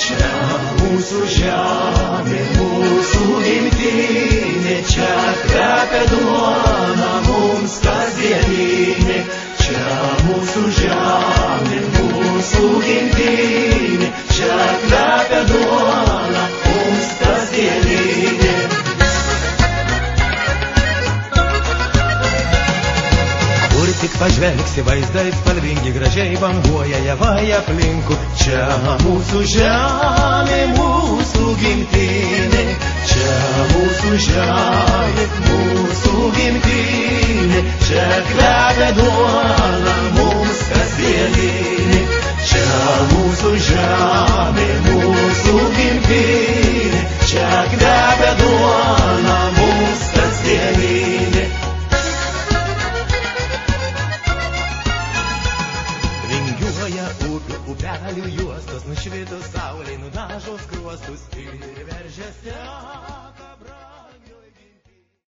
Čia mūsų žemė, mūsų gimtinė, čia kvepia duona mums kasdieninė. Čia mūsų žemė, mūsų gimtinė, čia kvepia duona mums kasdieninė. Kur tik pažvelgsi, vaizdai spalvingi, gražiai banguoja javai aplinkui. Čia mūsų žemė, mūsų gimtinė, čia mūsų žemė, mūsų gimtinė, čia kvepia duona mums kasdieninė. Čia mūsų žemė, mūsų gimtinė, čia kvepia duona mums kasdieninė. Vingiuoja upių, upelių juostos, nušvitus saulei, nudažo skruostus ir veržiasi